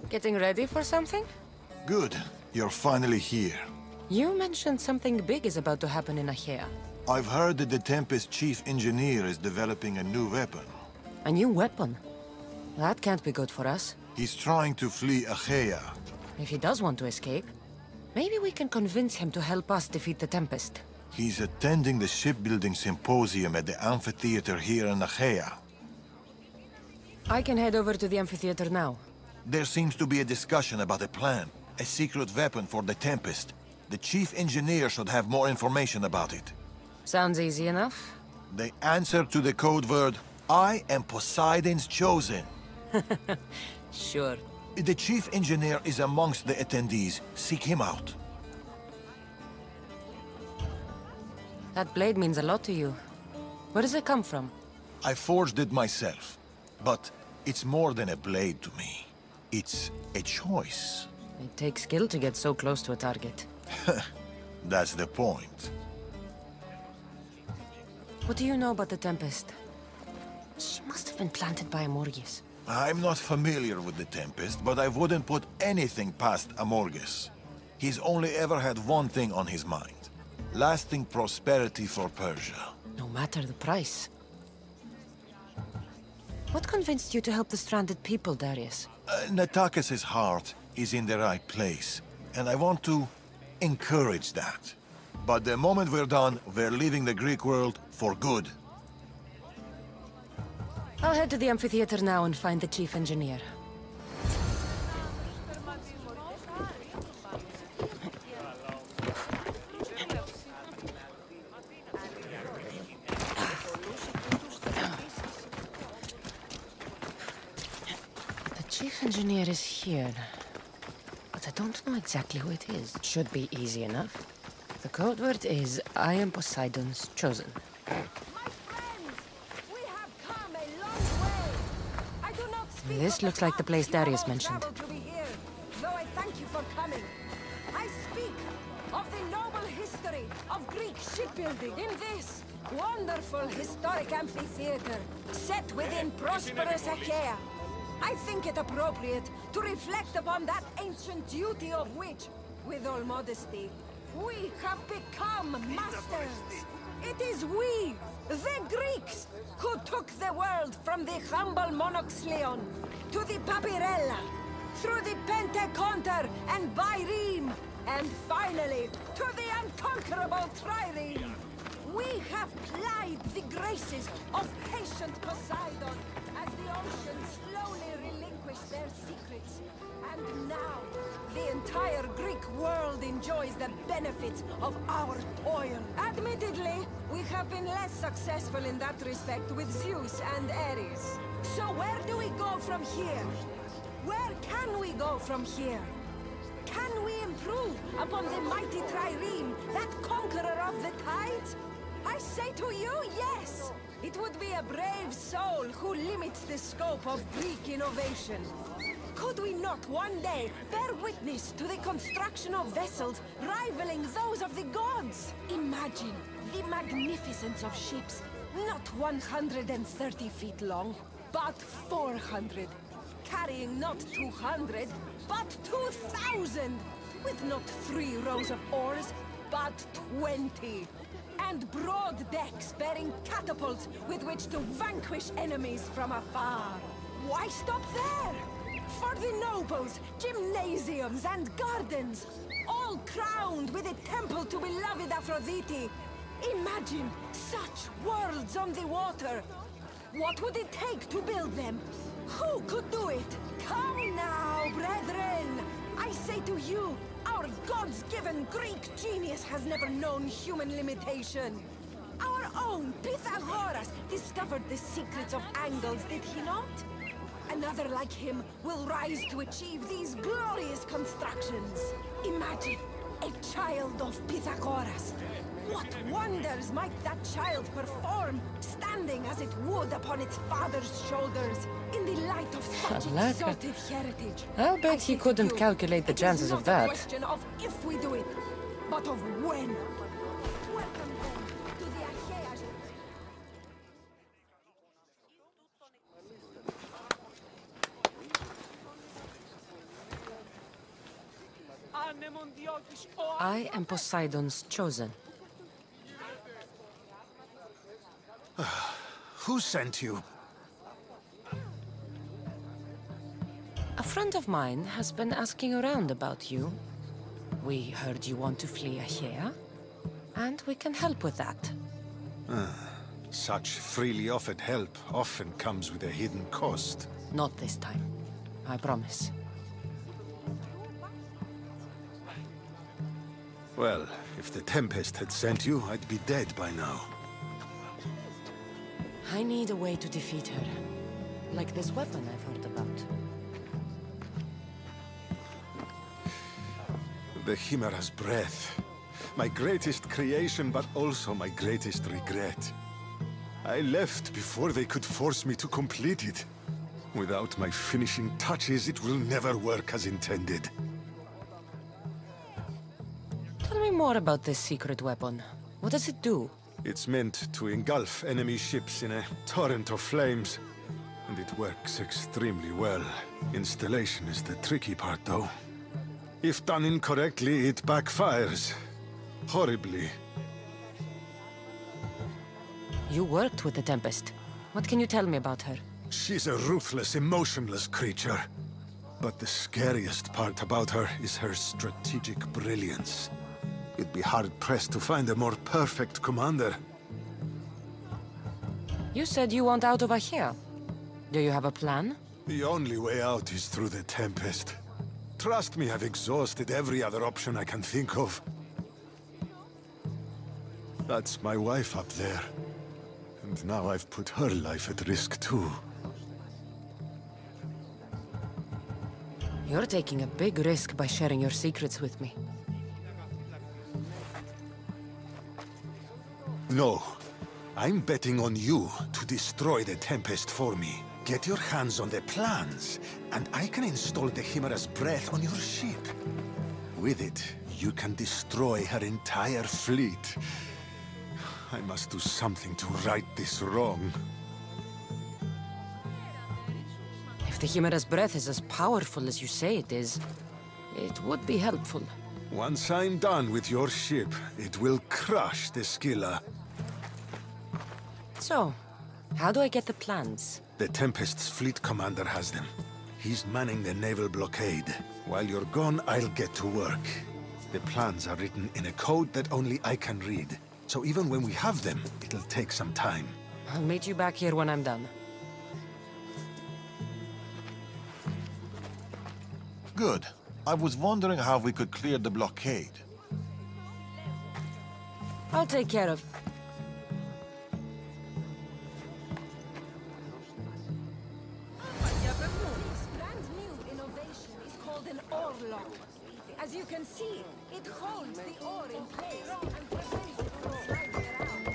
Getting ready for something? Good. You're finally here. You mentioned something big is about to happen in Achaea. I've heard that the Tempest chief engineer is developing a new weapon. A new weapon? That can't be good for us. He's trying to flee Achaea. If he does want to escape, maybe we can convince him to help us defeat the Tempest. He's attending the shipbuilding symposium at the amphitheater here in Achaea. I can head over to the amphitheater now. There seems to be a discussion about a plan. A secret weapon for the Tempest. The chief engineer should have more information about it. Sounds easy enough. The answer to the code word, I am Poseidon's chosen. Sure. The chief engineer is amongst the attendees. Seek him out. That blade means a lot to you. Where does it come from? I forged it myself. But it's more than a blade to me. It's a choice. It takes skill to get so close to a target. That's the point. What do you know about the Tempest? She must have been planted by Amorges. I'm not familiar with the Tempest, but I wouldn't put anything past Amorges. He's only ever had one thing on his mind. Lasting prosperity for Persia. No matter the price. What convinced you to help the stranded people, Darius? Natakis' heart is in the right place, and I want to encourage that. But the moment we're done, we're leaving the Greek world for good. I'll head to the amphitheater now and find the chief engineer. The chief engineer is here, but I don't know exactly who it is. It should be easy enough. The code word is, I am Poseidon's chosen. This looks like the place Darius mentioned. Though I thank you for coming. I speak of the noble history of Greek shipbuilding in this wonderful historic amphitheater set within prosperous Achaea. I think it appropriate to reflect upon that ancient duty of which, with all modesty, we have become masters. It is we, the Greeks, who took the world from the humble Monoxleon to the Papyrella, through the Penteconter and Byrene, and finally to the unconquerable Trireme. We have plied the graces of patient Poseidon as the oceans slowly relinquish their secrets. And now, the entire Greek world enjoys the benefits of our toil. Admittedly, we have been less successful in that respect with Zeus and Ares. So where do we go from here? Where can we go from here? Can we improve upon the mighty Trireme, that conqueror of the tides? I say to you, yes! It would be a brave soul who limits the scope of Greek innovation. Could we not one day bear witness to the construction of vessels rivaling those of the gods? Imagine the magnificence of ships, not 130 feet long, but 400, carrying not 200, but 2,000, with not 3 rows of oars, but 20. And broad decks bearing catapults with which to vanquish enemies from afar. Why stop there? For the nobles, gymnasiums and gardens, all crowned with a temple to beloved Aphrodite. Imagine such worlds on the water. What would it take to build them? Who could do it? Come now, brethren! I say to you, our gods-given Greek genius has never known human limitation. Our own Pythagoras discovered the secrets of angles, did he not? Another like him will rise to achieve these glorious constructions. Imagine a child of Pythagoras. What wonders might that child perform, standing as it would upon its father's shoulders, in the light of such exalted heritage? I'll bet he couldn't calculate the chances of that. It is not a question of if we do it, but of when. Welcome then to the Achaea. I am Poseidon's chosen. Who sent you? A friend of mine has been asking around about you. We heard you want to flee here, and we can help with that. Such freely offered help often comes with a hidden cost. Not this time, I promise. Well, if the Tempest had sent you, I'd be dead by now. I need a way to defeat her. Like this weapon I've heard about. The Chimera's breath. My greatest creation, but also my greatest regret. I left before they could force me to complete it. Without my finishing touches, it will never work as intended. Tell me more about this secret weapon. What does it do? It's meant to engulf enemy ships in a torrent of flames. And it works extremely well. Installation is the tricky part, though. If done incorrectly, it backfires. Horribly. You worked with the Tempest. What can you tell me about her? She's a ruthless, emotionless creature. But the scariest part about her is her strategic brilliance. You'd be hard-pressed to find a more perfect commander. You said you want out of here. Do you have a plan? The only way out is through the Tempest. Trust me, I've exhausted every other option I can think of. That's my wife up there. And now I've put her life at risk too. You're taking a big risk by sharing your secrets with me. No. I'm betting on you to destroy the Tempest for me. Get your hands on the plans, and I can install the Chimera's breath on your ship. With it, you can destroy her entire fleet. I must do something to right this wrong. If the Chimera's breath is as powerful as you say it is, it would be helpful. Once I'm done with your ship, it will crush the Scylla. So, how do I get the plans? The Tempest's fleet commander has them. He's manning the naval blockade. While you're gone, I'll get to work. The plans are written in a code that only I can read. So even when we have them, it'll take some time. I'll meet you back here when I'm done. Good. I was wondering how we could clear the blockade. I'll take care of... This brand new innovation is called an ore lock. As you can see, it holds the ore in place and prevents it from sliding around.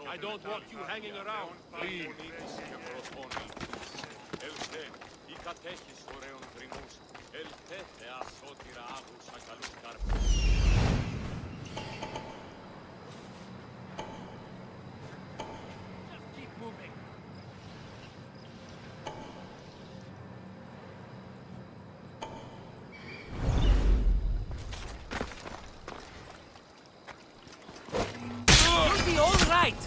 I don't want you hanging around. Leave. Keep moving. You'll be all right.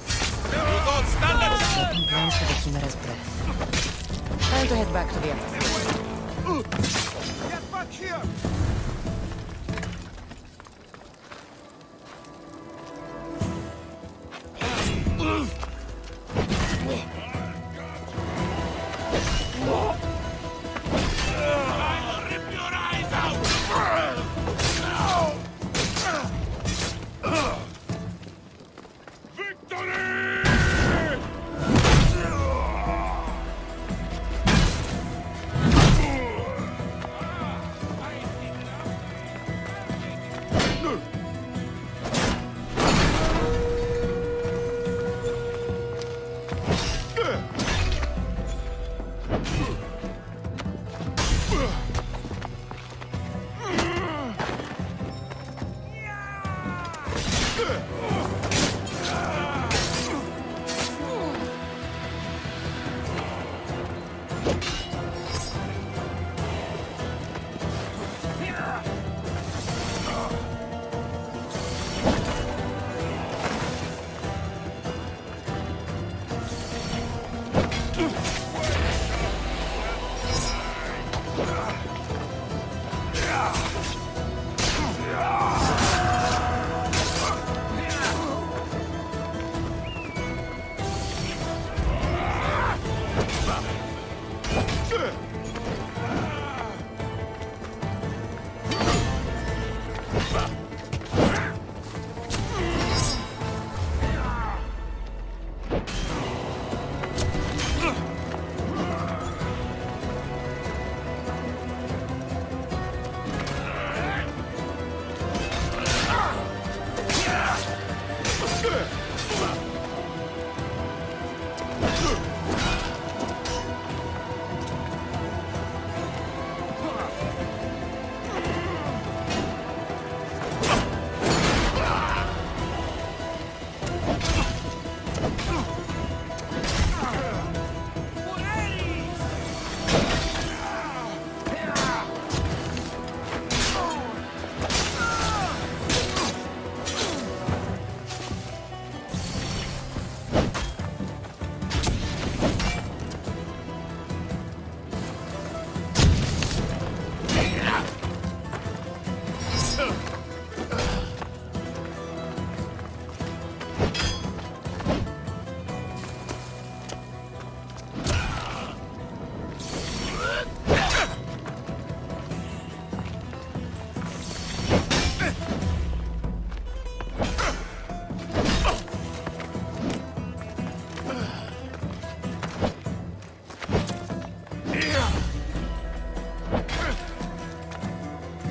Making plans for the Chimera's breath. Time to head back to the amphitheater. Get back here! I'll rip your eyes out! Victory!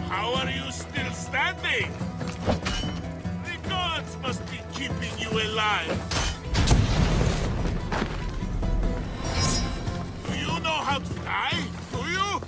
How are you still standing? The gods must be keeping you alive. Do you know how to die? Do you?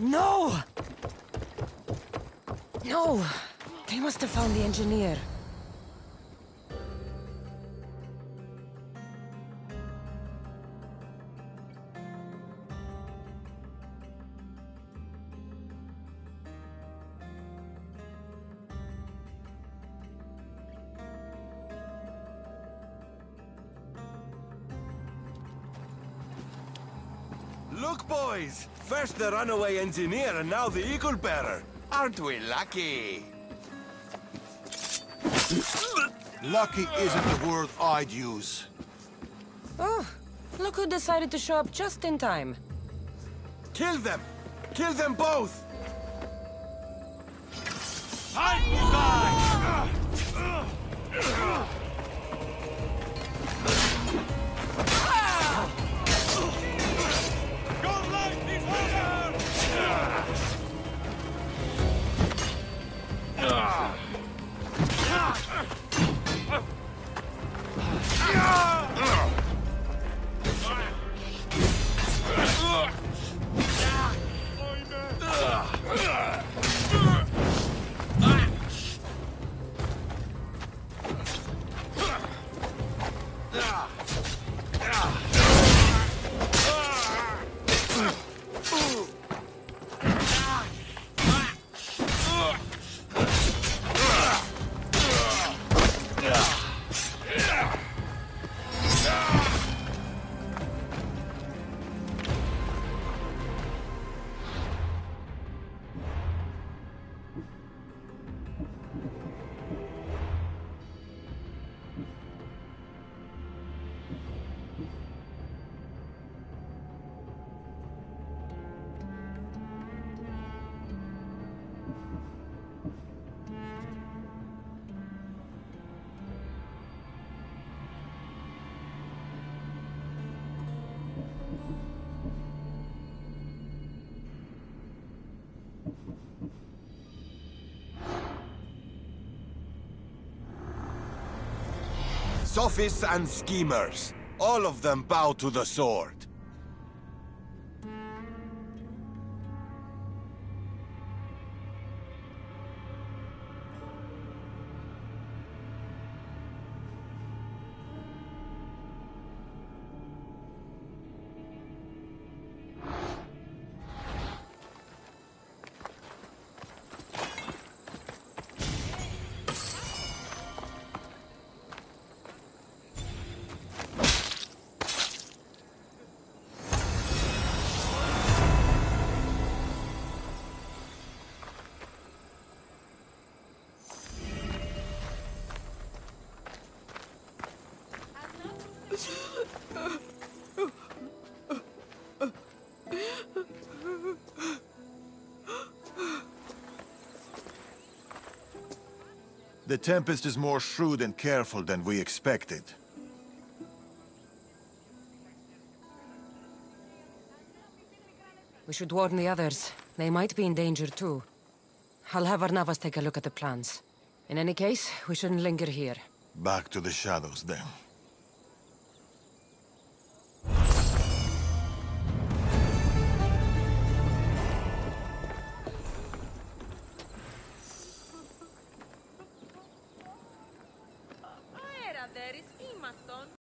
No! No! They must have found the engineer. Look, boys! First the runaway engineer and now the eagle bearer. Aren't we lucky? Lucky isn't the word I'd use. Oh, look who decided to show up just in time. Kill them! Kill them both! Time to die! Your life is over! Sophists and schemers. All of them bow to the sword. The Tempest is more shrewd and careful than we expected. We should warn the others. They might be in danger too. I'll have Arnavas take a look at the plans. In any case, we shouldn't linger here. Back to the shadows then.